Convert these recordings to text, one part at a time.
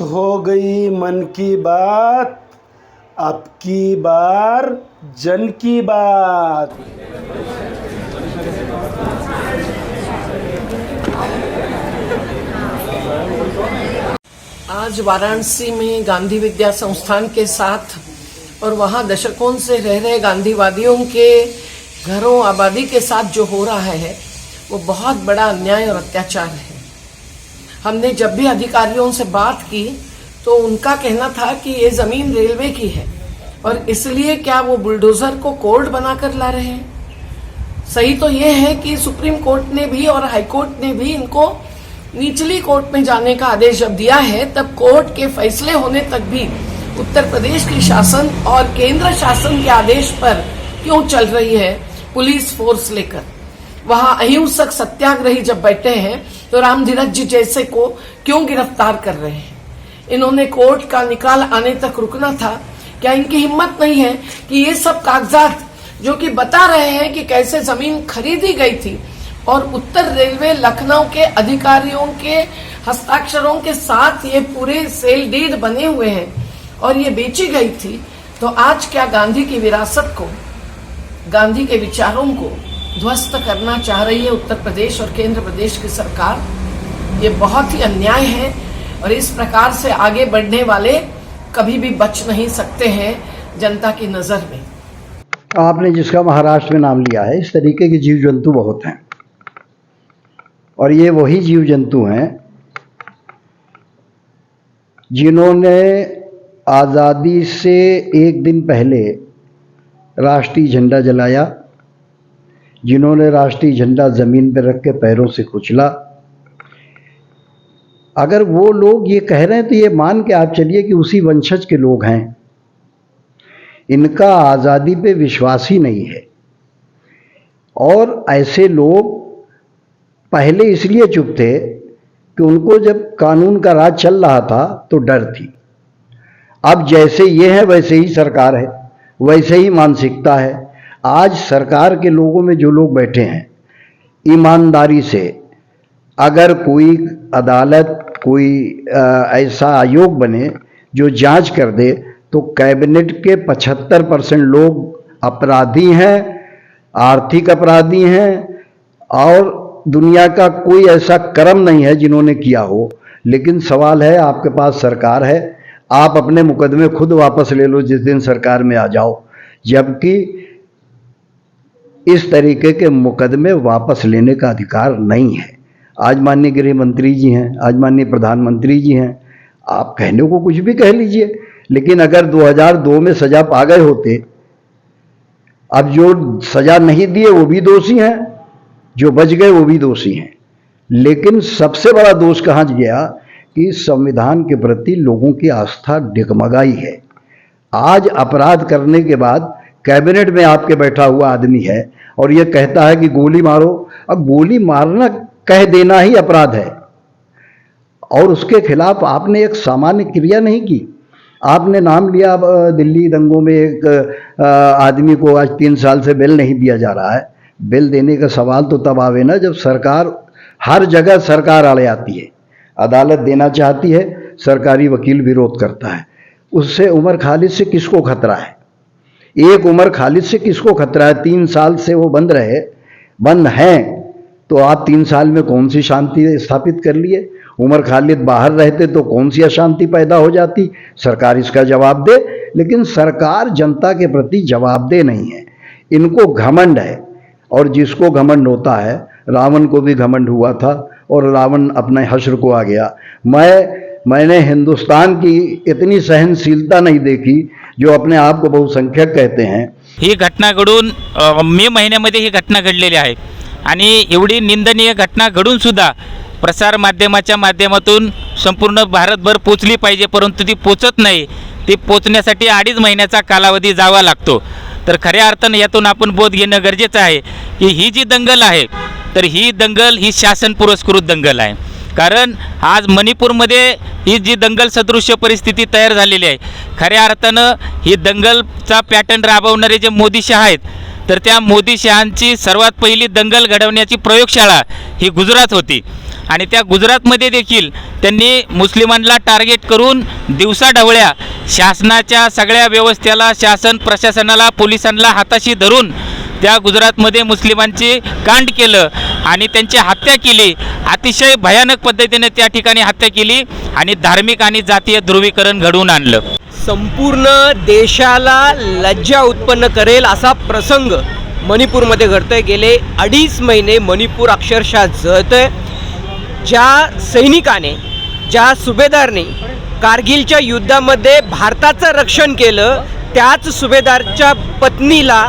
हो गई मन की बात, अब की बार जन की बात। आज वाराणसी में गांधी विद्या संस्थान के साथ और वहाँ दशकों से रह रहे गांधीवादियों के घरों आबादी के साथ जो हो रहा है वो बहुत बड़ा अन्याय और अत्याचार है। हमने जब भी अधिकारियों से बात की तो उनका कहना था कि ये जमीन रेलवे की है और इसलिए क्या वो बुलडोजर को कोर्ट बनाकर ला रहे हैं। सही तो ये है कि सुप्रीम कोर्ट ने भी और हाई कोर्ट ने भी इनको निचली कोर्ट में जाने का आदेश जब दिया है, तब कोर्ट के फैसले होने तक भी उत्तर प्रदेश की शासन और केंद्र शासन के आदेश पर क्यों चल रही है पुलिस फोर्स लेकर। वहां अहिंसक सत्याग्रही जब बैठे हैं तो राम धीरज जी जैसे को क्यों गिरफ्तार कर रहे हैं। इन्होंने कोर्ट का निकाल आने तक रुकना था। क्या इनकी हिम्मत नहीं है कि ये सब कागजात जो कि बता रहे हैं कि कैसे जमीन खरीदी गई थी और उत्तर रेलवे लखनऊ के अधिकारियों के हस्ताक्षरों के साथ ये पूरे सेल डीड बने हुए हैं और ये बेची गई थी, तो आज क्या गांधी की विरासत को, गांधी के विचारों को ध्वस्त करना चाह रही है उत्तर प्रदेश और केंद्र प्रदेश की सरकार। ये बहुत ही अन्याय है और इस प्रकार से आगे बढ़ने वाले कभी भी बच नहीं सकते हैं जनता की नजर में। आपने जिसका महाराष्ट्र में नाम लिया है, इस तरीके के जीव जंतु बहुत हैं और ये वही जीव जंतु हैं जिन्होंने आज़ादी से एक दिन पहले राष्ट्रीय झंडा जलाया, जिन्होंने राष्ट्रीय झंडा ज़मीन पर रख के पैरों से कुचला। अगर वो लोग ये कह रहे हैं तो ये मान के आप चलिए कि उसी वंशज के लोग हैं। इनका आज़ादी पे विश्वास ही नहीं है और ऐसे लोग पहले इसलिए चुप थे कि उनको जब कानून का राज चल रहा था तो डर थी। अब जैसे ये है वैसे ही सरकार है, वैसे ही मानसिकता है। आज सरकार के लोगों में जो लोग बैठे हैं, ईमानदारी से अगर कोई अदालत, कोई ऐसा आयोग बने जो जांच कर दे तो कैबिनेट के 75% लोग अपराधी हैं, आर्थिक अपराधी हैं और दुनिया का कोई ऐसा कर्म नहीं है जिन्होंने किया हो। लेकिन सवाल है, आपके पास सरकार है, आप अपने मुकदमे खुद वापस ले लो जिस दिन सरकार में आ जाओ, जबकि इस तरीके के मुकदमे वापस लेने का अधिकार नहीं है। आज माननीय गृह मंत्री जी हैं, आज माननीय प्रधानमंत्री जी हैं, आप कहने को कुछ भी कह लीजिए, लेकिन अगर 2002 में सजा पा गए होते, अब जो सजा नहीं दिए वो भी दोषी हैं, जो बच गए वो भी दोषी हैं। लेकिन सबसे बड़ा दोष कहाँ गया कि संविधान के प्रति लोगों की आस्था डगमगाई है। आज अपराध करने के बाद कैबिनेट में आपके बैठा हुआ आदमी है और ये कहता है कि गोली मारो। अब गोली मारना कह देना ही अपराध है और उसके खिलाफ आपने एक सामान्य क्रिया नहीं की। आपने नाम लिया, दिल्ली दंगों में एक आदमी को आज 3 साल से बेल नहीं दिया जा रहा है। बेल देने का सवाल तो तब आवे ना जब सरकार, हर जगह सरकार आड़े आती है, अदालत देना चाहती है, सरकारी वकील विरोध करता है। उससे उमर खालिद से किसको खतरा है? एक उमर खालिद से किसको खतरा है? 3 साल से वो बंद हैं तो आप 3 साल में कौन सी शांति स्थापित कर लिए? उमर खालिद बाहर रहते तो कौन सी अशांति पैदा हो जाती? सरकार इसका जवाब दे। लेकिन सरकार जनता के प्रति जवाबदेह नहीं है, इनको घमंड है और जिसको घमंड होता है, रावण को भी घमंड हुआ था और रावण अपने हश्र को आ गया। मैंने हिंदुस्तान की इतनी सहनशीलता नहीं देखी जो अपने आप को बहुसंख्यक कहते हैं। ही घटना घडून मे महिन्यामध्ये ही घटना घडलेली आहे आणि एवढी निंदनीय घटना घडून सुद्धा प्रसार माध्यमाच्या माध्यमातून संपूर्ण भारतभर पोचली पाहिजे, परंतु ती पोचत नाही। ती पोचण्यासाठी 2.5 महिन्याचा कालावधी जावा लागतो। तर खऱ्या अर्थाने यातून आपण बोध घेणं गरजेचं आहे की ही जी दंगल आहे तर ही दंगल ही शासन पुरस्कृत दंगल आहे। कारण आज मणिपूरमध्ये ही जी दंगल सदृश्य परिस्थिती तयार झालेली आहे, खऱ्या अर्थानं ही दंगलचा पॅटर्न राबवणारे जे मोदी शहा आहेत तर त्या मोदी शहांची सर्वात पहिली दंगल घडवण्याची प्रयोगशाळा ही गुजरात होती आणि त्या गुजरातमध्ये देखील त्यांनी मुस्लिमांना टार्गेट करून दिवसाढवळ्या शासनाच्या सगळ्या व्यवस्थेला, शासन प्रशासनाला, पोलिसांना हाताशी धरून त्या गुजरातमध्ये मुस्लिमांची कांड केलं आणि त्यांची हत्या केली. अतिशय भयानक पद्धतीने त्या ठिकाणी हत्या केली आणि धार्मिक आणि जातीय ध्रुवीकरण घडवून आणलं. संपूर्ण देशाला लज्जा उत्पन्न करेल असा प्रसंग मणिपूरमध्ये घडतोय. गेले 2.5 महिने मणिपूर अक्षरशः जळतंय. ज्या सैनिकाने, ज्या सुभेदारने कारगिलच्या युद्धामध्ये भारताचं रक्षण केलं, त्याच सुभेदारच्या पत्नीला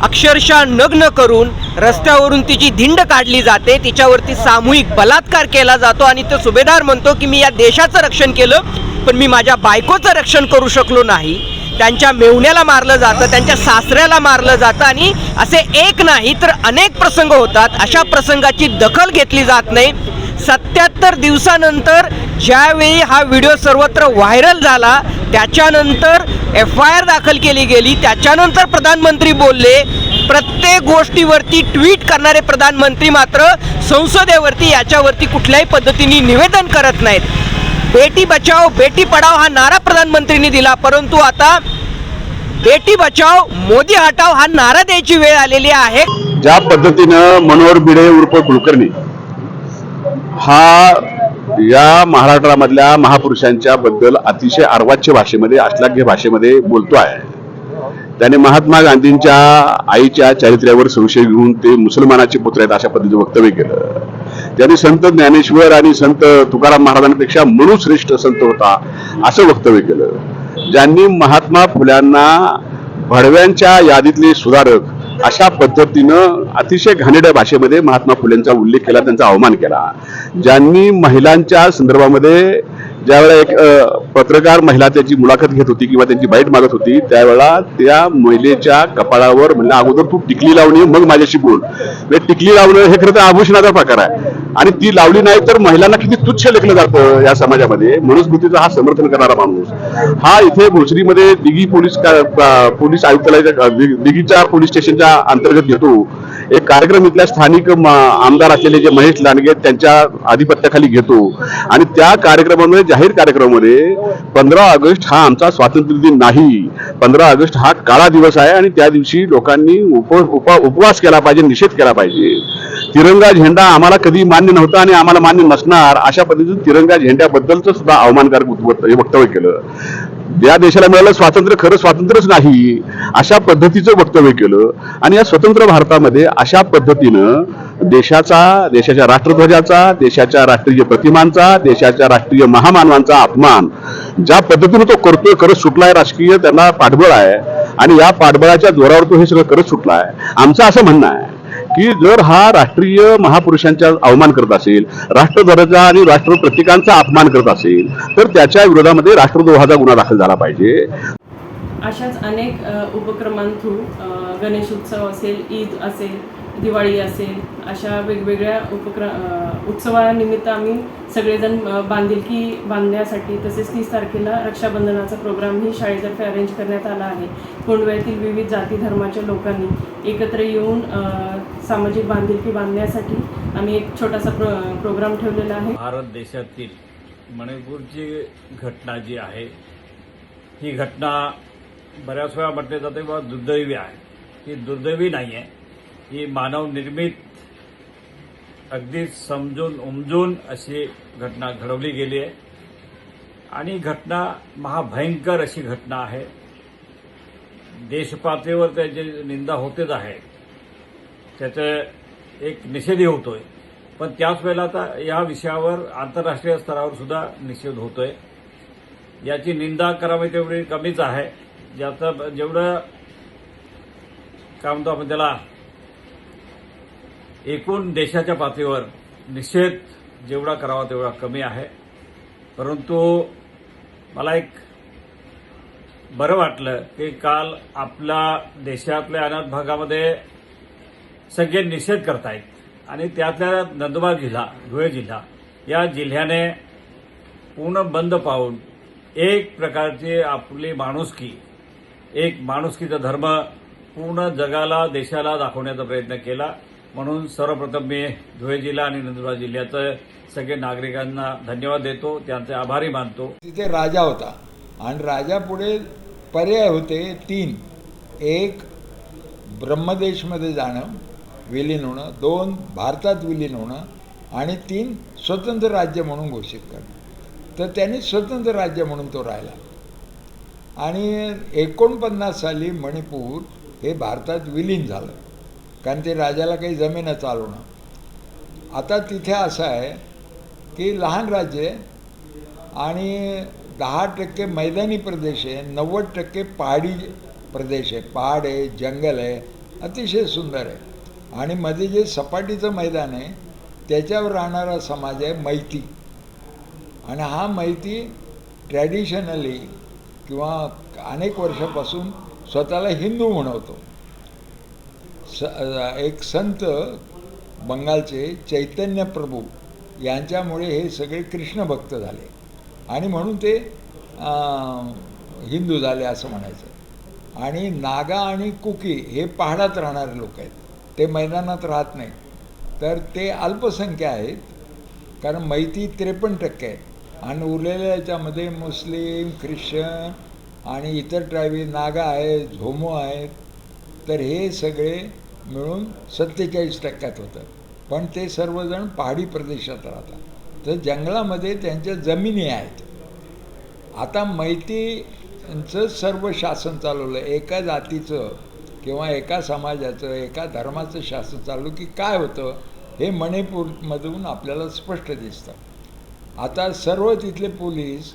अक्षरशः नग्न करून रस्त्यावरून तिची धिंड काढली जाते, तिच्यावरती सामूहिक बलात्कार केला जातो आणि तो सुभेदार म्हणतो की मी या देशाचं रक्षण केलं, पण मी माझ्या बायकोचं रक्षण करू शकलो नाही. त्यांच्या मेहुण्याला मारलं जातं, त्यांच्या सासऱ्याला मारलं जातं आणि असे एक नाही तर अनेक प्रसंग होतात. अशा प्रसंगाची दखल घेतली जात नाही. 77 दिवसानंतर ज्यावेळी हा व्हिडिओ सर्वत्र व्हायरल झाला, त्याच्यानंतर FIR दाखल केली गेली. त्याच्यानंतर प्रधानमंत्री बोलले. प्रत्येक गोष्टीवरती ट्विट करणारे प्रधानमंत्री मात्र संसदेवरती याच्यावरती कुठल्याही पद्धतीने निवेदन करत नाहीत. बेटी बचाओ बेटी पढाओ हा नारा प्रधानमंत्रींनी दिला, परंतु आता बेटी बचाओ मोदी हटाओ हा नारा द्यायची वेळ आलेली आहे. ज्या पद्धतीनं मनोहर भिडे उर्फ कुलकर्णी हा या महाराष्ट्रामधल्या महापुरुषांच्या बद्दल अतिशय अर्वाच्य भाषेमध्ये, अश्लाघ्य भाषेमध्ये बोलतो आहे. त्याने महात्मा गांधींच्या आईच्या चारित्र्यावर संशय घेऊन ते मुसलमानाचे पुत्र आहेत अशा पद्धतीचं वक्तव्य केलं. त्यांनी संत ज्ञानेश्वर आणि संत तुकाराम महाराजांपेक्षा मनुश्रेष्ठ संत होता असं वक्तव्य केलं. ज्यांनी महात्मा फुल्यांना भडव्यांच्या यादीतले सुधारक अशा पद्धतीनं अतिशय घाणेरड्या भाषेमध्ये महात्मा फुलेंचा उल्लेख केला, त्यांचा अवमान केला. ज्यांनी महिलांच्या संदर्भामध्ये ज्यावेळेला एक पत्रकार महिला त्याची मुलाखत घेत होती किंवा त्यांची बाईट मागत होती, त्यावेळेला त्या महिलेच्या कपाळावर म्हणलं अगोदर तू टिकली लावणी मग माझ्याशी बोल. टिकली लावणं हे खरं तर आभूषणाचा प्रकार आहे आणि ती लावली नाही तर महिलांना किती तुच्छ लेखलं जातं या समाजामध्ये. मनुस्मृतीचा हा समर्थन करणारा माणूस हा इथे भोसरीमध्ये दिघी पोलीस आयुक्तालयाच्या दिघीच्या पोलीस स्टेशनच्या अंतर्गत घेतो. एक कार्यक्रम इथल्या स्थानिक आमदार असलेले जे महेश लांडगे त्यांच्या आधिपत्याखाली घेतो आणि त्या कार्यक्रमामध्ये, जाहीर कार्यक्रमामध्ये 15 ऑगस्ट हा आमचा स्वातंत्र्य दिन नाही, 15 ऑगस्ट हा काळा दिवस आहे आणि त्या दिवशी लोकांनी उपवास केला पाहिजे, निषेध केला पाहिजे. तिरंगा झेंडा आम्हाला कधी मान्य नव्हता आणि आम्हाला मान्य नसणार अशा पद्धतीने तिरंगा झेंड्याबद्दलच सुद्धा अवमानकारक वक्तव्य केलं. या देशाला मिळालं स्वातंत्र्य खरं स्वातंत्र्यच नाही अशा पद्धतीचं वक्तव्य केलं आणि या स्वतंत्र भारतामध्ये अशा पद्धतीनं देशाच्या राष्ट्रध्वजाचा, देशाच्या राष्ट्रीय प्रतिमांचा, देशाच्या राष्ट्रीय महामानवांचा अपमान ज्या पद्धतीनं तो करतोय, करत सुटलाय. राजकीय त्यांना पाठबळ आहे आणि या पाठबळाच्या जोरावर तो हे सगळं करत सुटलाय. आमचं असं म्हणणं आहे की जर हा राष्ट्रीय महापुरुषांचा अवमान करत असेल, राष्ट्रध्वजाचा आणि राष्ट्र प्रतीकांचा अपमान करत असेल तर त्याच्या विरोधामध्ये राष्ट्रद्रोहाचा गुन्हा दाखल झाला पाहिजे. अशाच अनेक उपक्रमांथ्रू गणेश उत्सव असेल, ईद असेल, दिवाळी असेल, अशा वेगवेगळ्या उत्सवानिमित्त आम्ही सगळेजण बांधिलकी बांधण्यासाठी, तसेच 30 तारखेला रक्षाबंधनाचा प्रोग्रामही शाळेतर्फे अरेंज करण्यात आला आहे. कोंडव्यातील विविध जाती धर्माच्या लोकांनी एकत्र येऊन सामाजिक बांधिलकी बांधण्यासाठी आम्ही एक छोटासा प्रोग्राम ठेवलेला आहे. भारत देशातील मणिपूरची घटना जी आहे, ही घटना बऱ्याच वेळा म्हटले जाते किंवा दुर्दैवी आहे. ही दुर्दैवी नाही आहे, ही मानवनिर्मित अगदी समजून उमजून अशी घटना घडवली गेली आहे आणि घटना महाभयंकर अशी घटना आहे. देशपातळीवर त्याची निंदा होतेच आहे, त्याचे एक निषेधही होतोय, पण त्याच वेळेला आता या विषयावर आंतरराष्ट्रीय स्तरावर सुद्धा निषेध होतोय. याची निंदा करावी तेवढी कमीच आहे. ज्याचं जेवढं काय म्हणतो आपण त्याला एकूण देशाच्या पातळीवर निषेध जेवढा करावा तेवढा कमी आहे. परंतु मला एक बरं वाटलं की काल आपल्या देशातल्या अनेक भागामध्ये सगळे निषेध करतायत आणि त्यातल्या नंदुरबार जिल्हा, धुळे जिल्हा या जिल्ह्याने पूर्ण बंद पाहून एक प्रकारची आपली माणुसकी, एक माणुसकीचा धर्म पूर्ण जगाला, देशाला दाखवण्याचा प्रयत्न केला. म्हणून सर्वप्रथम मी धुळे जिल्हा आणि नंदुरबार जिल्ह्याचं सगळे नागरिकांना धन्यवाद देतो, त्यांचे आभारी मानतो. तिथे राजा होता आणि राजापुढे पर्याय होते 3. एक, ब्रह्मदेशमध्ये जाणं, विलीन होणं. 2, भारतात विलीन होणं. आणि 3, स्वतंत्र राज्य म्हणून घोषित करणं. तर त्यांनी स्वतंत्र राज्य म्हणून तो राहिला. आणि 49 साली मणिपूर हे भारतात विलीन झालं, कारण ते राजाला काही जमीन चालवणं. आता तिथे असं आहे की लहान राज्य आणि 10% मैदानी प्रदेश आहे, 90% पहाडी प्रदेश आहे, पहाड आहे, जंगल आहे, अतिशय सुंदर आहे. आणि मध्ये जे सपाटीचं मैदान आहे त्याच्यावर राहणारा समाज आहे मैती. आणि हा मैती ट्रॅडिशनली किंवा अनेक वर्षापासून स्वतःला हिंदू म्हणवतो. एक संत बंगालचे चैतन्य प्रभू यांच्यामुळे हे सगळे कृष्ण भक्त झाले आणि म्हणून ते हिंदू झाले असं म्हणायचं. आणि नागा आणि कुकी हे पहाडात राहणारे लोक आहेत, ते मैदानात राहत नाही. तर ते अल्पसंख्या आहेत, कारण मैती 53% आहेत आणि उरलेल्या याच्यामध्ये मुस्लिम, ख्रिश्चन आणि इतर ट्रायबी, नागा आहेत, झोमो आहेत. तर हे सगळे मिळून 47% होतं. पण ते सर्वजण पहाडी प्रदेशात राहतात, तर जंगलामध्ये त्यांच्या जमिनी आहेत. आता मैतीचं सर्व शासन चालवलं, एका जातीचं किंवा एका समाजाचं, एका धर्माचं शासन चालू की काय होतं हे मणिपूरमधून आपल्याला स्पष्ट दिसतं. आता सर्व तिथले पोलीस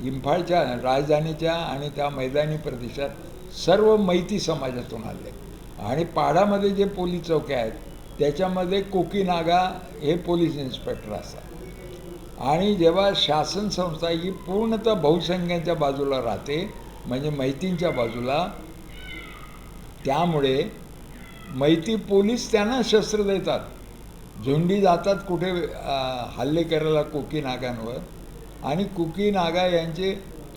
इम्फाळच्या राजधानीच्या आणि त्या मैदानी प्रदेशात सर्व मैती समाजातून आले. आणि पाडामध्ये जे पोलीस चौक्या आहेत त्याच्यामध्ये कोकी नागा हे पोलीस इन्स्पेक्टर असतात. आणि जेव्हा शासन संस्था ही पूर्णतः बहुसंख्यांच्या बाजूला राहते, म्हणजे मैतींच्या बाजूला, त्यामुळे मैती पोलीस त्यांना शस्त्र देतात. झुंडी जातात कुठे हल्ले करायला कोकी नागांवर, आणि कोकी नागा यांचे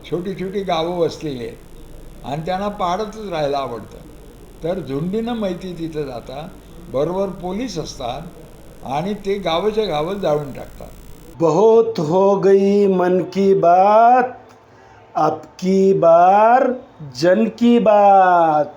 छोटी छोटी गावं वसलेली आहेत आणि त्यांना पहाडातच राहायला आवडतं. तर झुंडीनं मैती तिथं जातात, बरोबर पोलीस असतात आणि ते गावाच्या गावात जाळून टाकतात. बहुत हो गई मन की बात, अब की बार जन की बात.